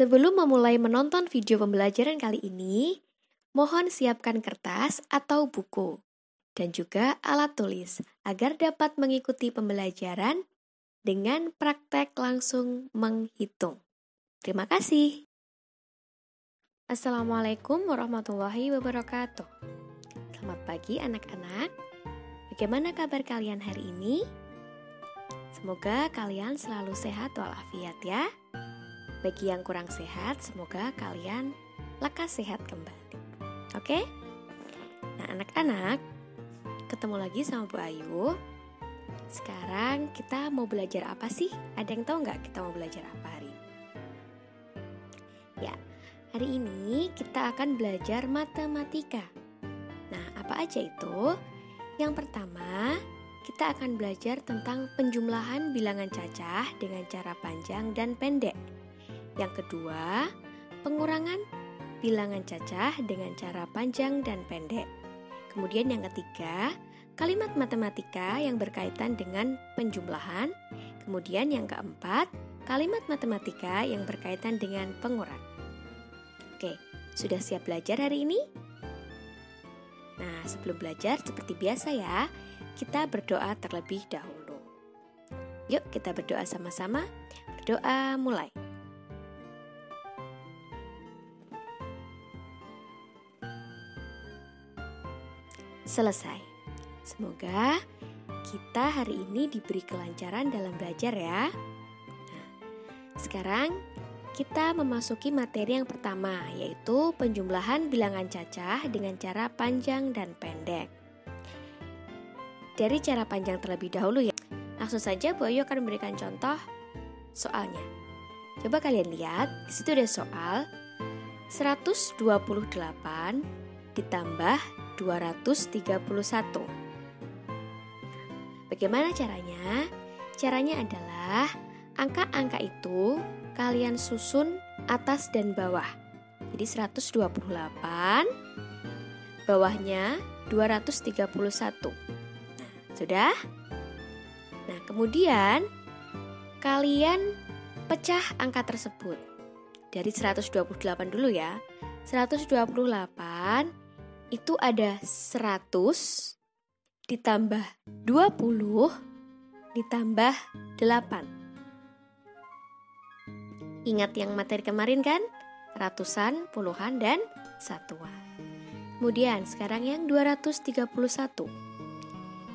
Sebelum memulai menonton video pembelajaran kali ini, mohon siapkan kertas atau buku dan juga alat tulis agar dapat mengikuti pembelajaran dengan praktek langsung menghitung. Terima kasih. Assalamualaikum warahmatullahi wabarakatuh. Selamat pagi anak-anak. Bagaimana kabar kalian hari ini? Semoga kalian selalu sehat walafiat ya. Bagi yang kurang sehat, semoga kalian lekas sehat kembali. Oke? Nah, anak-anak, ketemu lagi sama Bu Ayu. Sekarang kita mau belajar apa sih? Ada yang tahu nggak kita mau belajar apa hari ini? Ya, hari ini kita akan belajar matematika. Nah, apa aja itu? Yang pertama, kita akan belajar tentang penjumlahan bilangan cacah dengan cara panjang dan pendek. Yang kedua, pengurangan bilangan cacah dengan cara panjang dan pendek. Kemudian yang ketiga, kalimat matematika yang berkaitan dengan penjumlahan. Kemudian yang keempat, kalimat matematika yang berkaitan dengan pengurangan. Oke, sudah siap belajar hari ini? Nah, sebelum belajar seperti biasa ya, kita berdoa terlebih dahulu. Yuk kita berdoa sama-sama. Berdoa mulai. Selesai. Semoga kita hari ini diberi kelancaran dalam belajar ya. Nah, sekarang kita memasuki materi yang pertama, yaitu penjumlahan bilangan cacah dengan cara panjang dan pendek. Dari cara panjang terlebih dahulu ya. Langsung saja Bu Ayu akan memberikan contoh soalnya. Coba kalian lihat, di situ ada soal 128 ditambah 231. Bagaimana caranya? Caranya adalah angka-angka itu kalian susun atas dan bawah. Jadi 128, bawahnya 231. Nah, sudah? Nah, kemudian kalian pecah angka tersebut. Dari 128 dulu ya. 128 itu ada 100 ditambah 20 ditambah 8. Ingat yang materi kemarin kan? Ratusan, puluhan, dan satuan. Kemudian sekarang yang 231.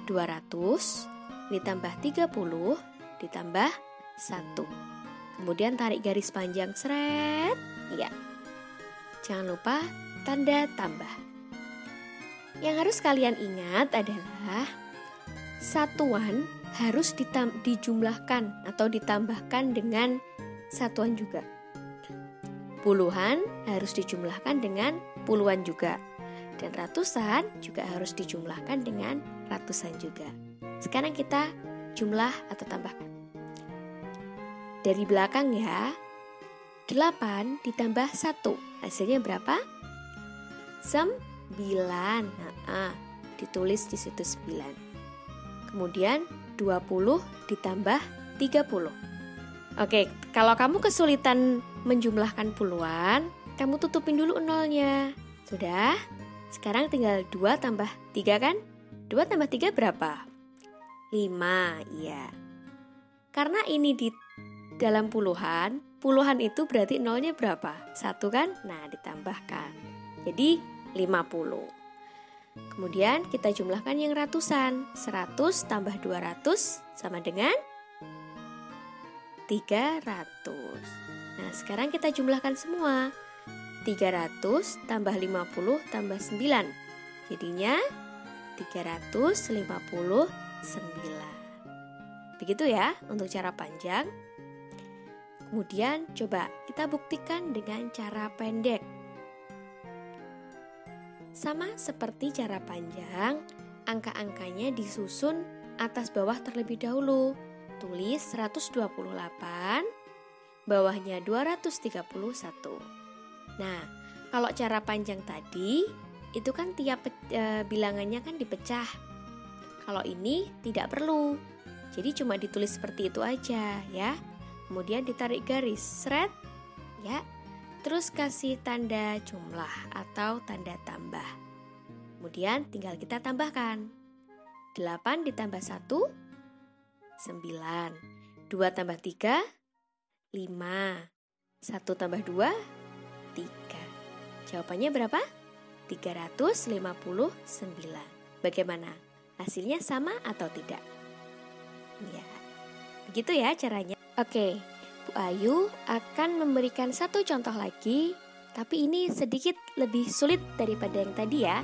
200 ditambah 30 ditambah 1. Kemudian tarik garis panjang seret. Ya. Jangan lupa tanda tambah. Yang harus kalian ingat adalah satuan harus dijumlahkan atau ditambahkan dengan satuan juga. Puluhan harus dijumlahkan dengan puluhan juga. Dan ratusan juga harus dijumlahkan dengan ratusan juga. Sekarang kita jumlah atau tambahkan. Dari belakang ya, 8 ditambah 1. Hasilnya berapa? 9. Ditulis di situ 9. Kemudian 20 ditambah 30. Oke, kalau kamu kesulitan menjumlahkan puluhan, kamu tutupin dulu nolnya. Sudah? Sekarang tinggal 2 tambah 3 kan? 2 tambah 3 berapa? 5, iya. Karena ini di dalam puluhan itu berarti nolnya berapa? 1 kan? Nah, ditambahkan. Jadi 50. Kemudian kita jumlahkan yang ratusan. 100 tambah 200 sama dengan 300. Nah, sekarang kita jumlahkan semua. 300 tambah 50 tambah 9. Jadinya 359. Begitu ya untuk cara panjang. Kemudian coba kita buktikan dengan cara pendek. Sama seperti cara panjang, angka-angkanya disusun atas bawah terlebih dahulu. Tulis 128, bawahnya 231. Nah, kalau cara panjang tadi, itu kan tiap bilangannya kan dipecah. Kalau ini tidak perlu. Jadi cuma ditulis seperti itu aja ya. Kemudian ditarik garis, seret, ya, terus kasih tanda jumlah atau tanda tambah. Kemudian tinggal kita tambahkan. 8 ditambah 1, 9. 2 tambah 3, 5. 1 tambah 2, 3. Jawabannya berapa? 359. Bagaimana? Hasilnya sama atau tidak? Ya, begitu ya caranya. Oke, Bu Ayu akan memberikan satu contoh lagi, tapi ini sedikit lebih sulit daripada yang tadi ya.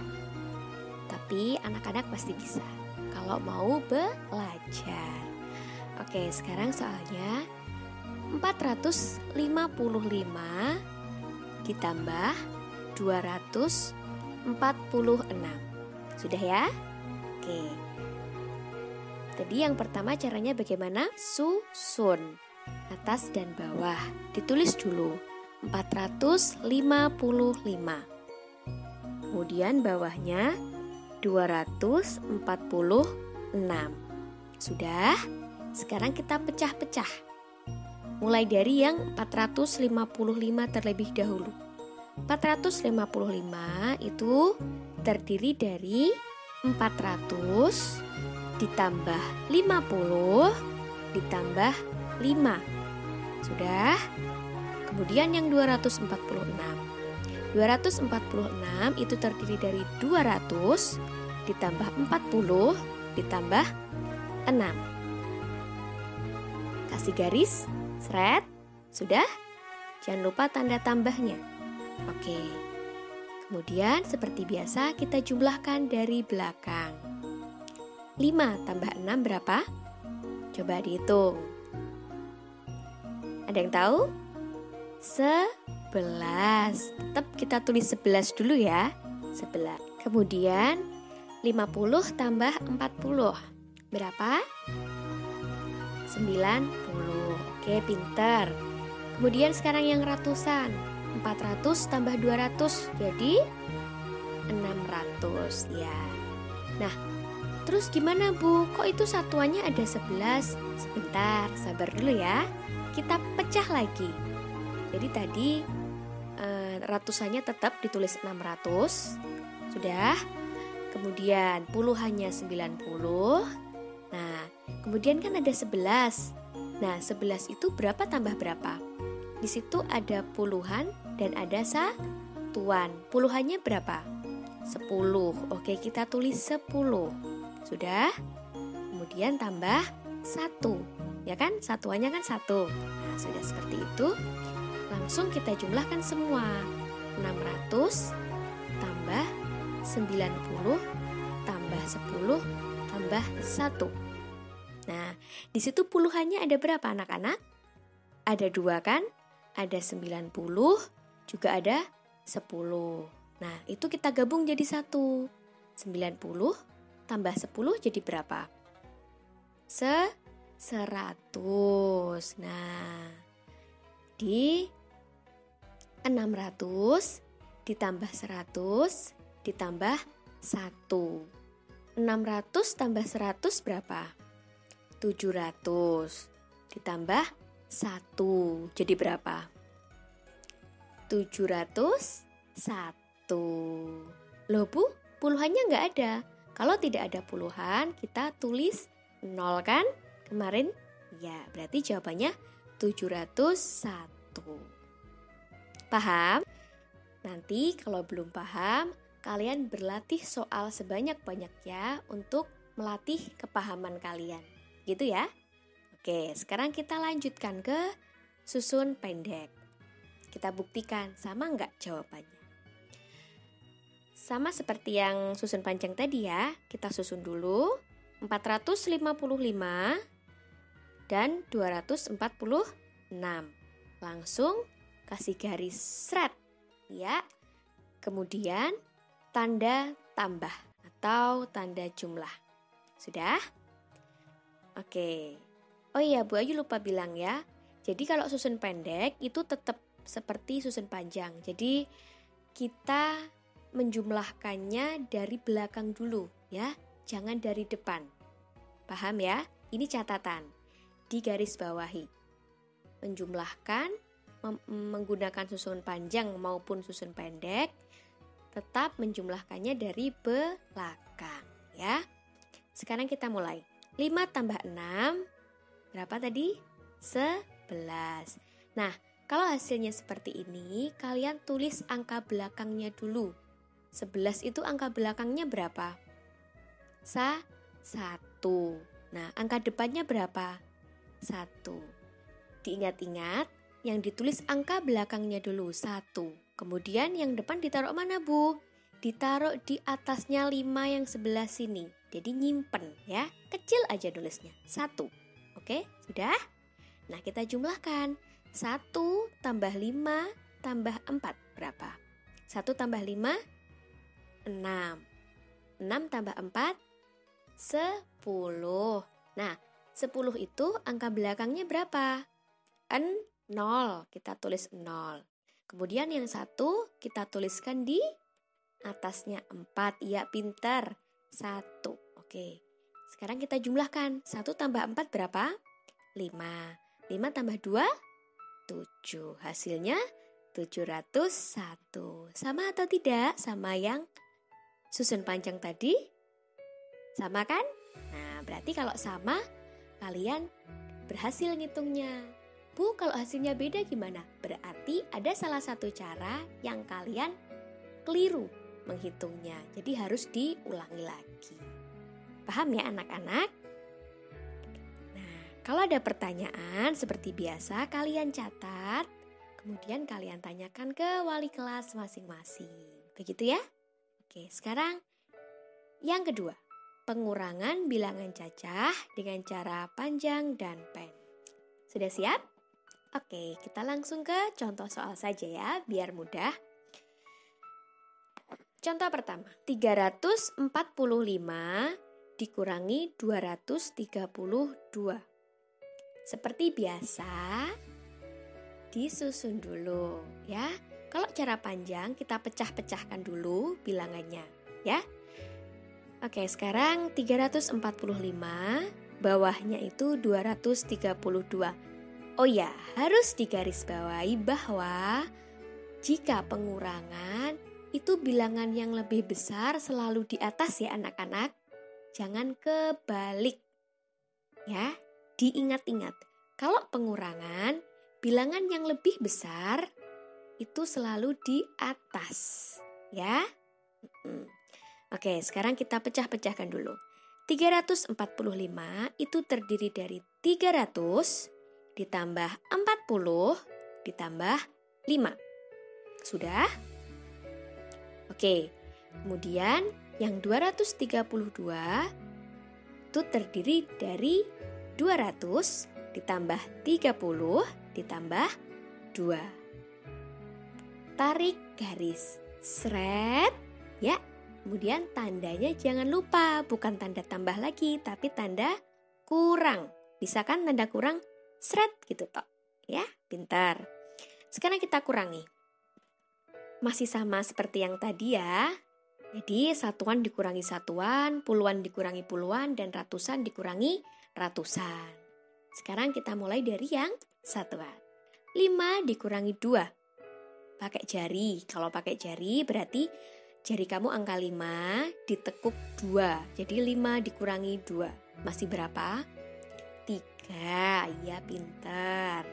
Tapi anak-anak pasti bisa kalau mau belajar. Oke, sekarang soalnya 455 ditambah 246. Sudah ya? Oke. Tadi yang pertama caranya bagaimana? Susun atas dan bawah. Ditulis dulu 455. Kemudian bawahnya 246. Sudah? Sekarang kita pecah-pecah. Mulai dari yang 455 terlebih dahulu. 455 itu terdiri dari 400 ditambah 50 ditambah 5. Sudah? Kemudian yang 246. 246 itu terdiri dari 200 ditambah 40 ditambah 6. Kasih garis, seret. Sudah? Jangan lupa tanda tambahnya. Oke. Kemudian seperti biasa kita jumlahkan dari belakang. 5 tambah 6 berapa? Coba dihitung. Ada yang tahu? 11. Tetap kita tulis 11 dulu ya. 11. Kemudian 50 tambah 40. Berapa? 90. Oke, pintar. Kemudian sekarang yang ratusan. 400 tambah 200 jadi 600 ya. Nah, terus gimana Bu? Kok itu satuannya ada 11? Sebentar, sabar dulu ya. Kita pecah lagi. Jadi tadi ratusannya tetap ditulis 600. Sudah. Kemudian puluhannya 90. Nah, kemudian kan ada 11. Nah, 11 itu berapa tambah berapa? Di situ ada puluhan dan ada satuan. Puluhannya berapa? 10. Oke, kita tulis 10. Sudah? Kemudian tambah 1. Ya kan? Satuannya kan 1. Nah, sudah seperti itu. Langsung kita jumlahkan semua. 600 tambah 90 tambah 10 tambah 1. Nah, di situ puluhannya ada berapa anak-anak? Ada 2 kan? Ada 90, juga ada 10. Nah, itu kita gabung jadi 1. 90 tambah 10 jadi berapa? 100. Nah, di 600 ditambah 100 ditambah 1. 600 tambah 100 berapa? 700 ditambah 1 jadi berapa? 701. Loh Bu, puluhannya nggak ada. Kalau tidak ada puluhan, kita tulis 0 kan? Kemarin? Ya, berarti jawabannya 701. Paham? Nanti kalau belum paham, kalian berlatih soal sebanyak-banyaknya untuk melatih kepahaman kalian. Gitu ya? Oke, sekarang kita lanjutkan ke susun pendek. Kita buktikan sama nggak jawabannya. Sama seperti yang susun panjang tadi ya, kita susun dulu 455 dan 246. Langsung kasih garis seret ya. Kemudian tanda tambah atau tanda jumlah. Sudah? Oke. Oh iya, Bu Ayu lupa bilang ya. Jadi kalau susun pendek itu tetap seperti susun panjang. Jadi kita menjumlahkannya dari belakang dulu ya, jangan dari depan. Paham ya? Ini catatan. Di garis bawahi. Menjumlahkan menggunakan susun panjang maupun susun pendek, tetap menjumlahkannya dari belakang ya. Sekarang kita mulai. 5 tambah 6 berapa tadi? 11. Nah, kalau hasilnya seperti ini, kalian tulis angka belakangnya dulu. 11 itu angka belakangnya berapa? 1. Nah, angka depannya berapa? 1. Diingat-ingat, yang ditulis angka belakangnya dulu 1. Kemudian yang depan ditaruh mana, Bu? Ditaruh di atasnya 5 yang sebelah sini. Jadi nyimpen ya, kecil aja tulisnya 1. Oke, sudah? Nah, kita jumlahkan. 1 tambah 5 tambah 4 berapa? 1 tambah 5 6. 6 tambah 4 10. Nah, 10 itu angka belakangnya berapa? 0. Kita tulis 0. Kemudian yang 1 kita tuliskan di atasnya 4. Iya, pintar. 1. Oke. Sekarang kita jumlahkan. 1 tambah 4 berapa? 5. 5 tambah 2 7. Hasilnya 701. Sama atau tidak sama yang susun panjang tadi? Sama kan? Nah, berarti kalau sama, kalian berhasil ngitungnya. Bu, kalau hasilnya beda gimana? Berarti ada salah satu cara yang kalian keliru menghitungnya. Jadi harus diulangi lagi. Paham ya anak-anak? Nah, kalau ada pertanyaan seperti biasa, kalian catat. Kemudian kalian tanyakan ke wali kelas masing-masing. Begitu ya? Oke, sekarang yang kedua. Pengurangan bilangan cacah dengan cara panjang dan pendek. Sudah siap? Oke, kita langsung ke contoh soal saja ya, biar mudah. Contoh pertama, 345 dikurangi 232. Seperti biasa, disusun dulu ya. Kalau cara panjang, kita pecah-pecahkan dulu bilangannya ya. Oke, sekarang 345, bawahnya itu 232. Oh ya, harus digarisbawahi bahwa jika pengurangan itu bilangan yang lebih besar selalu di atas ya anak-anak. Jangan kebalik. Ya, diingat-ingat. Kalau pengurangan, bilangan yang lebih besar itu selalu di atas. Ya. Oke, sekarang kita pecah-pecahkan dulu. 345 itu terdiri dari 300 ditambah 40 ditambah 5. Sudah? Oke, kemudian yang 232 itu terdiri dari 200 ditambah 30 ditambah 2. Tarik garis, seret, ya. Kemudian tandanya jangan lupa, bukan tanda tambah lagi, tapi tanda kurang. Bisa kan tanda kurang? Seret gitu toh. Ya, pintar. Sekarang kita kurangi. Masih sama seperti yang tadi ya. Jadi satuan dikurangi satuan, puluhan dikurangi puluhan, dan ratusan dikurangi ratusan. Sekarang kita mulai dari yang satuan. 5 dikurangi 2. Pakai jari. Kalau pakai jari berarti jari kamu angka 5 ditekuk 2. Jadi 5 dikurangi 2. Masih berapa? 3. Iya, pintar.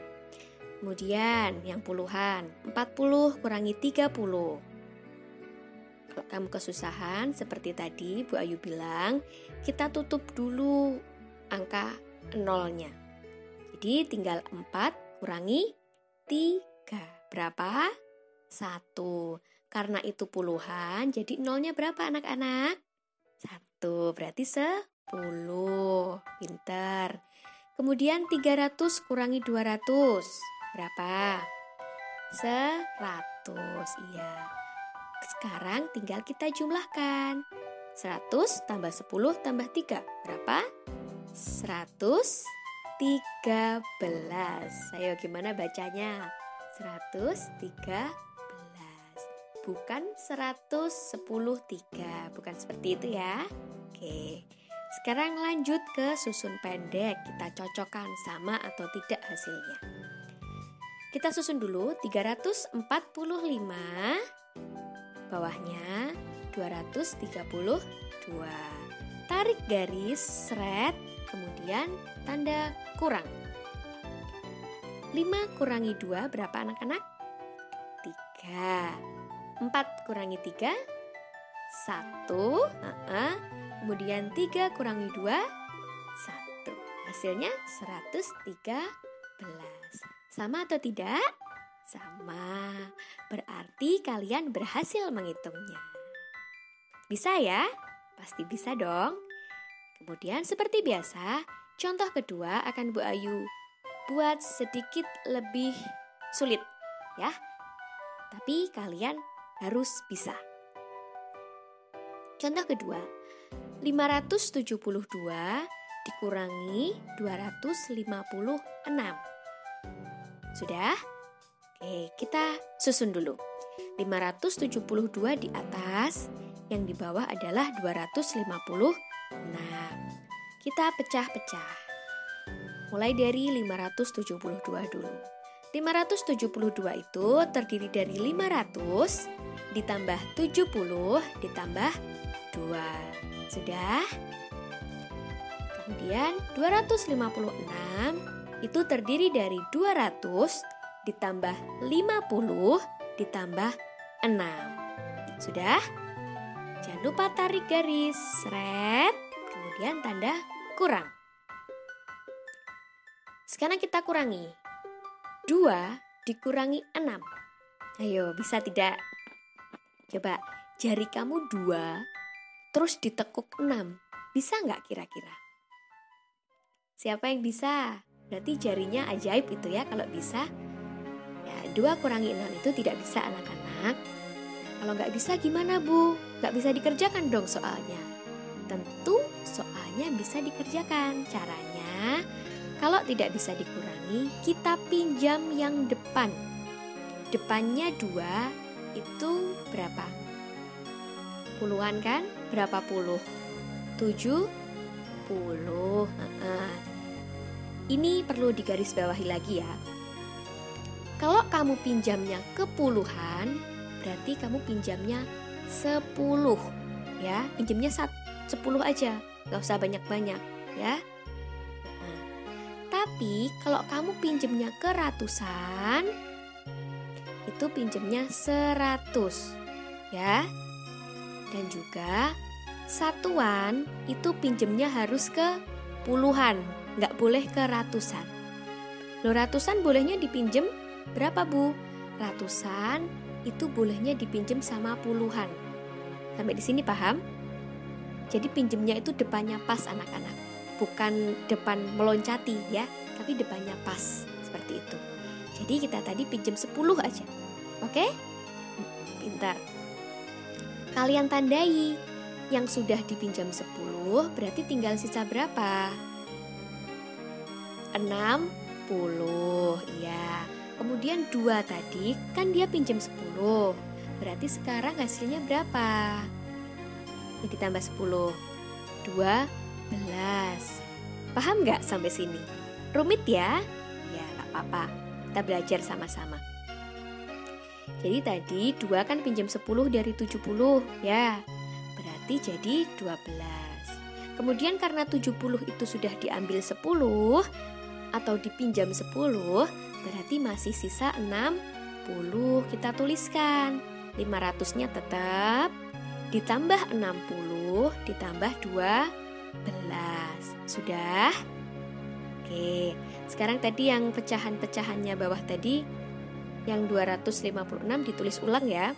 Kemudian yang puluhan. 40 kurangi 30. Kalau kamu kesusahan seperti tadi Bu Ayu bilang, kita tutup dulu angka nolnya. Jadi tinggal 4 kurangi 3. Berapa? 1. Karena itu puluhan, jadi nolnya berapa anak-anak? 1, berarti 10. Pintar. Kemudian 300 kurangi 200. Berapa? 100. Iya. Sekarang tinggal kita jumlahkan. 100 tambah 10 tambah 3. Berapa? 113. Ayo gimana bacanya? 113. Bukan 113. Bukan seperti itu ya. Oke. Sekarang lanjut ke susun pendek. Kita cocokkan sama atau tidak hasilnya. Kita susun dulu 345, bawahnya 232. Tarik garis, seret, kemudian tanda kurang. 5 kurangi 2 berapa anak-anak? 3. 4 kurangi 3, 1. Kemudian 3 kurangi 2, 1. Hasilnya 113. Sama atau tidak? Sama. Berarti kalian berhasil menghitungnya. Bisa ya? Pasti bisa dong. Kemudian seperti biasa, contoh kedua akan Bu Ayu buat sedikit lebih sulit ya. Tapi kalian harus bisa. Contoh kedua, 572 dikurangi 256. Sudah? Oke, kita susun dulu. 572 di atas, yang di bawah adalah 256. Kita pecah-pecah. Mulai dari 572 dulu. 572 itu terdiri dari 500 ditambah 70 ditambah 2. Sudah? Kemudian 256 itu terdiri dari 200 ditambah 50 ditambah 6. Sudah? Jangan lupa tarik garis, seret, kemudian tanda kurang. Sekarang kita kurangi. 2 dikurangi 6. Ayo, bisa tidak? Coba, jari kamu 2, terus ditekuk 6. Bisa nggak kira-kira? Siapa yang bisa? Berarti jarinya ajaib itu ya kalau bisa. Ya, 2 kurangi 6 itu tidak bisa anak-anak. Kalau nggak bisa gimana Bu? Nggak bisa dikerjakan dong soalnya. Tentu soalnya bisa dikerjakan. Caranya, kalau tidak bisa dikurangi, kita pinjam yang depan. Depannya 2 itu berapa? Puluhan kan? Berapa puluh? 70. Ini perlu digarisbawahi lagi ya. Kalau kamu pinjamnya ke puluhan, berarti kamu pinjamnya 10 ya. Pinjamnya 10 aja, gak usah banyak-banyak ya. Tapi kalau kamu pinjamnya ke ratusan, itu pinjamnya 100 ya. Dan juga satuan itu pinjamnya harus ke puluhan, nggak boleh ke ratusan. Loh, ratusan bolehnya dipinjem berapa Bu? Ratusan itu bolehnya dipinjem sama puluhan. Sampai di sini paham? Jadi pinjemnya itu depannya pas anak-anak, bukan depan meloncati ya, tapi depannya pas seperti itu. Jadi kita tadi pinjam 10 aja. Oke? Pintar. Kalian tandai yang sudah dipinjam 10, berarti tinggal sisa berapa? 60, ya. Kemudian 2 tadi, kan dia pinjam 10. Berarti sekarang hasilnya berapa? Ini ditambah 10, 12. Paham nggak sampai sini? Rumit ya? Ya, nggak apa-apa. Kita belajar sama-sama. Jadi tadi 2 kan pinjam 10 dari 70, ya. Berarti jadi 12. Kemudian karena 70 itu sudah diambil 10 atau dipinjam 10, berarti masih sisa 60. Kita tuliskan 500-nya tetap ditambah 60 ditambah 12. Sudah? Oke, sekarang tadi yang pecahan-pecahannya bawah tadi, yang 256 ditulis ulang ya.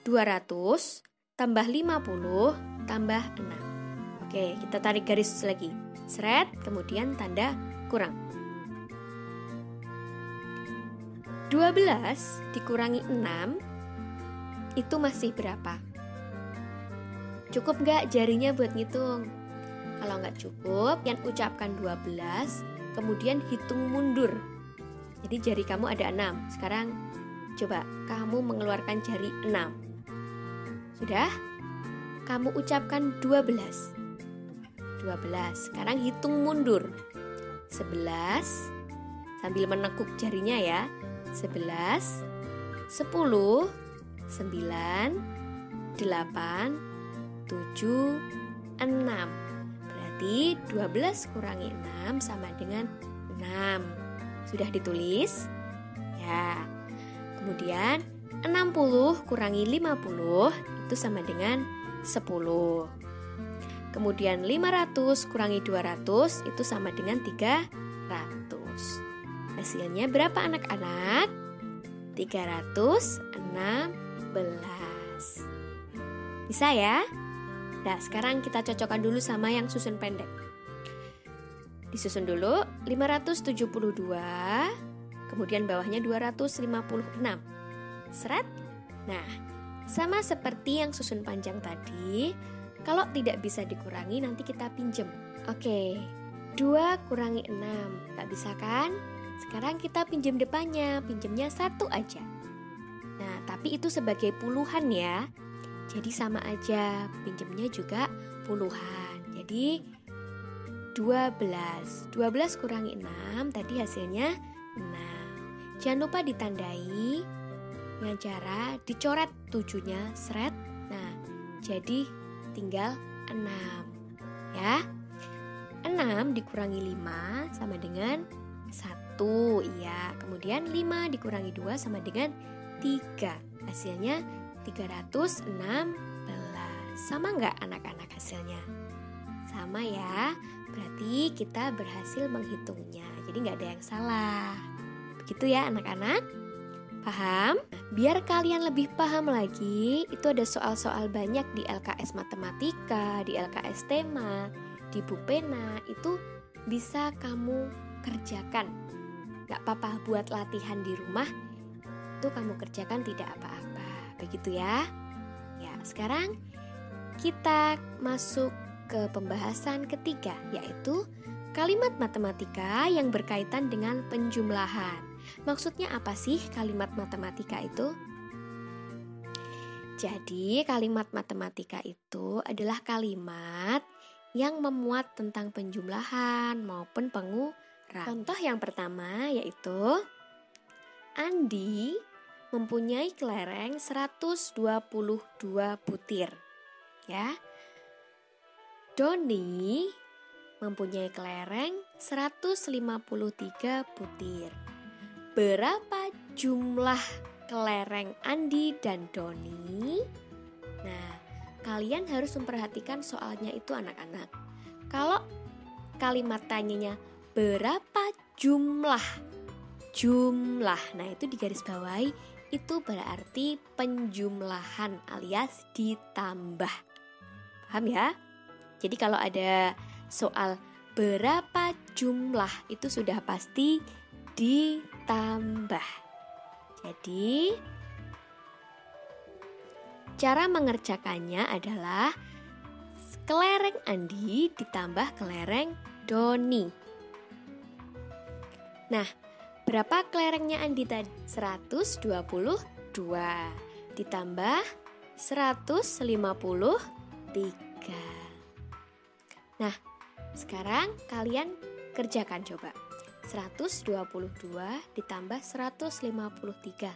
200 tambah 50 tambah 6. Oke, kita tarik garis lagi. Seret, kemudian tanda kurang. 12 dikurangi 6 itu masih berapa? Cukup nggak jarinya buat ngitung? Kalau nggak cukup, yang ucapkan 12, kemudian hitung mundur. Jadi jari kamu ada 6. Sekarang coba kamu mengeluarkan jari 6. Sudah? Kamu ucapkan 12. 12. Sekarang hitung mundur. 11. Sambil menekuk jarinya ya. 11, 10, 9, 8, 7, 6. Berarti 12 kurangi 6 sama dengan 6. Sudah ditulis? Ya. Kemudian 60 kurangi 50 itu sama dengan 10. Kemudian 500 kurangi 200 itu sama dengan 300. Hasilnya berapa anak-anak? 316. Bisa ya? Nah, sekarang kita cocokkan dulu sama yang susun pendek. Disusun dulu 572, kemudian bawahnya 256. Seret. Nah, sama seperti yang susun panjang tadi, kalau tidak bisa dikurangi nanti kita pinjem. Oke, 2 kurangi 6, tak bisa kan? Sekarang kita pinjem depannya, pinjemnya 1 aja. Nah, tapi itu sebagai puluhan ya. Jadi sama aja, pinjemnya juga puluhan. Jadi 12 kurangi 6, tadi hasilnya 6. Jangan lupa ditandai dengan cara dicoret 7-nya, seret. Nah, jadi tinggal 6 ya. 6 dikurangi 5 sama dengan 1, iya. Kemudian 5 dikurangi 2 sama dengan 3. Hasilnya 316. Sama nggak anak-anak hasilnya? Sama ya. Berarti kita berhasil menghitungnya. Jadi nggak ada yang salah. Begitu ya anak-anak? Paham? Biar kalian lebih paham lagi, itu ada soal-soal banyak di LKS Matematika, di LKS Tema, di Bupena. Itu bisa kamu kerjakan. Gak apa-apa buat latihan di rumah, itu kamu kerjakan tidak apa-apa. Begitu ya. Ya, sekarang kita masuk ke pembahasan ketiga, yaitu kalimat matematika yang berkaitan dengan penjumlahan. Maksudnya apa sih kalimat matematika itu? Jadi kalimat matematika itu adalah kalimat yang memuat tentang penjumlahan maupun pengurangan. Contoh yang pertama yaitu Andi mempunyai kelereng 122 butir. Ya. Doni mempunyai kelereng 153 butir. Berapa jumlah kelereng Andi dan Doni? Nah, kalian harus memperhatikan soalnya itu anak-anak. Kalau kalimat tanyanya berapa jumlah? Nah itu digarisbawahi, itu berarti penjumlahan alias ditambah. Paham ya? Jadi kalau ada soal berapa jumlah itu sudah pasti ditambah. Jadi cara mengerjakannya adalah kelereng Andi ditambah kelereng Doni. Nah, berapa kelerengnya Andi tadi? 122 ditambah 153. Nah, sekarang kalian kerjakan coba. 122 ditambah 153.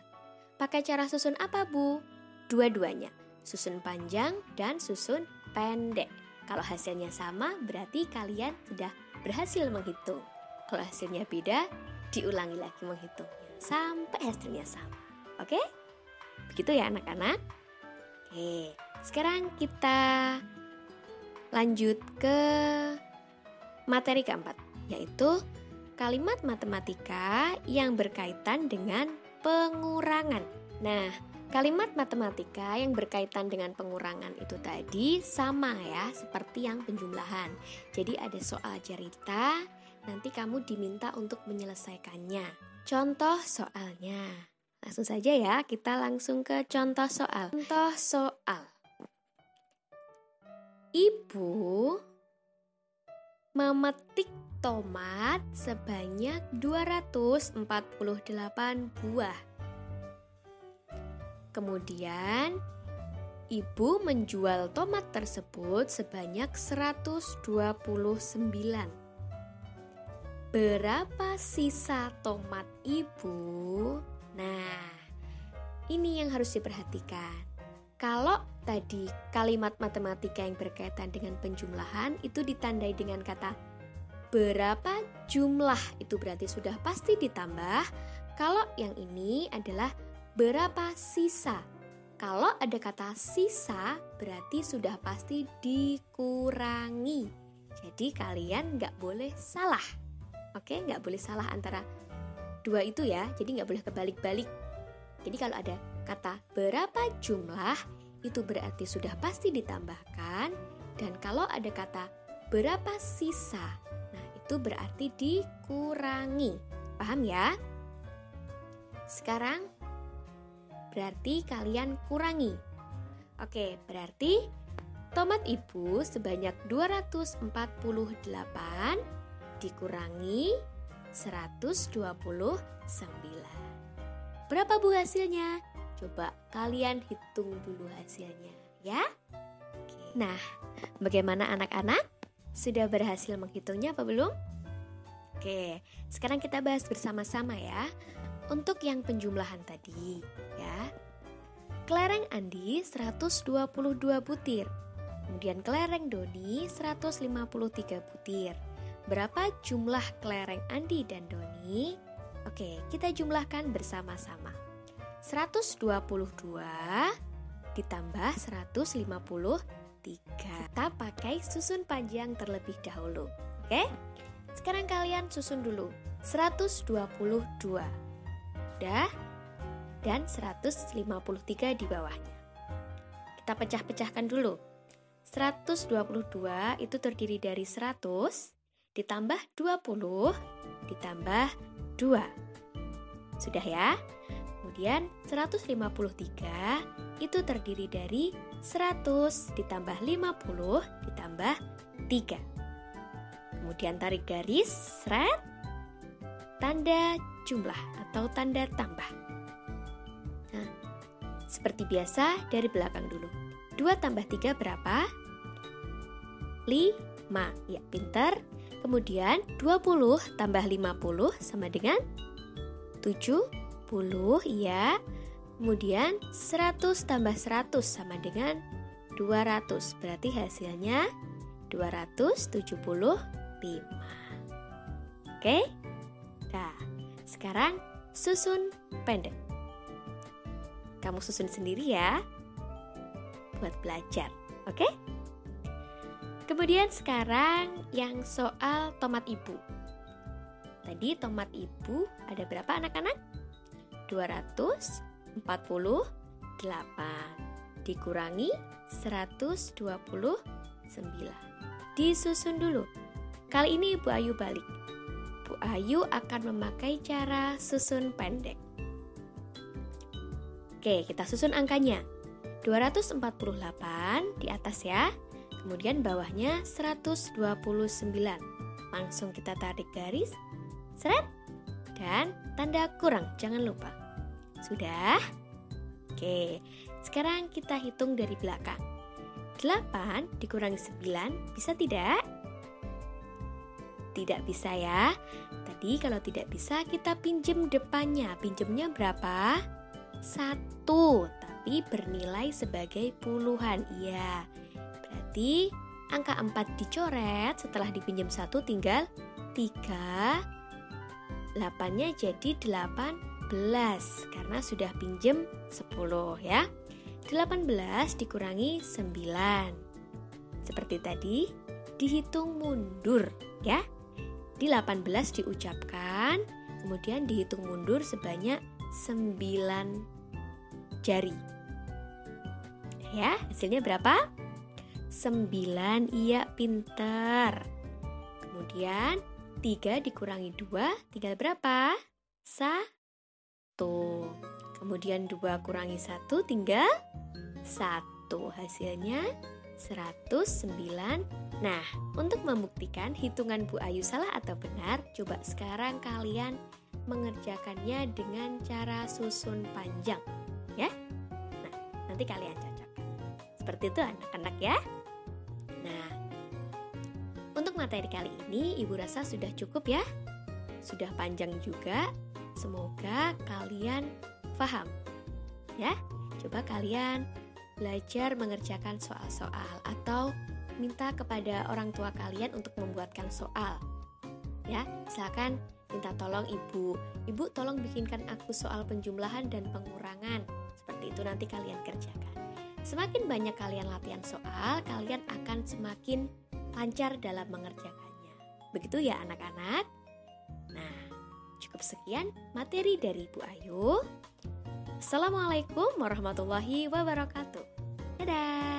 Pakai cara susun apa, Bu? Dua-duanya, susun panjang dan susun pendek. Kalau hasilnya sama, berarti kalian sudah berhasil menghitung. Kalau hasilnya beda, diulangi lagi menghitungnya sampai hasilnya sama. Oke? Begitu ya anak-anak? Oke, sekarang kita lanjut ke materi keempat, yaitu kalimat matematika yang berkaitan dengan pengurangan. Nah, kalimat matematika yang berkaitan dengan pengurangan itu tadi sama ya seperti yang penjumlahan. Jadi ada soal cerita, nanti kamu diminta untuk menyelesaikannya. Contoh soalnya. Langsung saja ya, kita langsung ke contoh soal. Contoh soal. Ibu memetik tomat sebanyak 248 buah. Kemudian, ibu menjual tomat tersebut sebanyak 129. Berapa sisa tomat ibu Nah, ini yang harus diperhatikan. Kalau tadi kalimat matematika yang berkaitan dengan penjumlahan itu ditandai dengan kata berapa jumlah, itu berarti sudah pasti ditambah. Kalau yang ini adalah berapa sisa. Kalau ada kata sisa berarti sudah pasti dikurangi. Jadi kalian nggak boleh salah. Oke, nggak boleh salah antara dua itu ya. Jadi nggak boleh kebalik-balik. Jadi kalau ada kata berapa jumlah itu berarti sudah pasti ditambahkan. Dan kalau ada kata berapa sisa, nah itu berarti dikurangi. Paham ya? Sekarang berarti kalian kurangi. Oke, berarti tomat ibu sebanyak 248 dikurangi 129. Berapa bu hasilnya? Coba kalian hitung dulu hasilnya ya. Oke. Nah, bagaimana anak-anak? Sudah berhasil menghitungnya apa belum? Oke, sekarang kita bahas bersama-sama ya. Untuk yang penjumlahan tadi ya. Kelereng Andi 122 butir. Kemudian kelereng Doni 153 butir. Berapa jumlah kelereng Andi dan Doni? Oke, kita jumlahkan bersama-sama. 122 ditambah 153. Kita pakai susun panjang terlebih dahulu. Oke? Sekarang kalian susun dulu. 122. Sudah? Dan 153 di bawahnya. Kita pecah-pecahkan dulu. 122 itu terdiri dari 100 ditambah 20 ditambah 2. Sudah ya? Kemudian 153 itu terdiri dari 100 ditambah 50 ditambah 3. Kemudian tarik garis, seret, tanda jumlah atau tanda tambah. Nah, seperti biasa dari belakang dulu. 2 tambah 3 berapa? 5. Ya, pintar. Kemudian 20 tambah 50 sama dengan 70, ya. Kemudian 100 tambah 100 sama dengan 200. Berarti hasilnya 275. Oke? Nah, sekarang susun pendek. Kamu susun sendiri ya, buat belajar. Oke? Kemudian sekarang yang soal tomat ibu. Tadi tomat ibu ada berapa anak-anak? 248 dikurangi 129. Disusun dulu. Kali ini Ibu Ayu balik. Bu Ayu akan memakai cara susun pendek. Oke, kita susun angkanya. 248 di atas ya. Kemudian bawahnya 129. Langsung kita tarik garis, seret, dan tanda kurang, jangan lupa. Sudah? Oke, sekarang kita hitung dari belakang. 8 dikurangi 9, bisa tidak? Tidak bisa ya. Tadi kalau tidak bisa kita pinjem depannya. Pinjemnya berapa? 1, tapi bernilai sebagai puluhan. Iya. Berarti angka 4 dicoret, setelah dipinjam 1 tinggal 3. 8-nya jadi 18 karena sudah pinjam 10 ya. 18 dikurangi 9. Seperti tadi, dihitung mundur ya. Di 18 diucapkan, kemudian dihitung mundur sebanyak 9 jari. Ya, hasilnya berapa? 9, iya pintar. Kemudian 3 dikurangi 2 tinggal berapa? 1. Kemudian 2 kurangi 1 tinggal 1. Hasilnya 109. Nah, untuk membuktikan hitungan Bu Ayu salah atau benar, coba sekarang kalian mengerjakannya dengan cara susun panjang ya. Nah, nanti kalian cocokkan. Seperti itu anak-anak ya. Nah, untuk materi kali ini Ibu rasa sudah cukup ya. Sudah panjang juga. Semoga kalian paham. Ya, coba kalian belajar mengerjakan soal-soal atau minta kepada orang tua kalian untuk membuatkan soal. Ya, silakan minta tolong ibu tolong bikinkan aku soal penjumlahan dan pengurangan. Seperti itu nanti kalian kerjakan. Semakin banyak kalian latihan soal, kalian akan semakin lancar dalam mengerjakannya. Begitu ya anak-anak? Nah, cukup sekian materi dari Bu Ayu. Assalamualaikum warahmatullahi wabarakatuh. Dadah.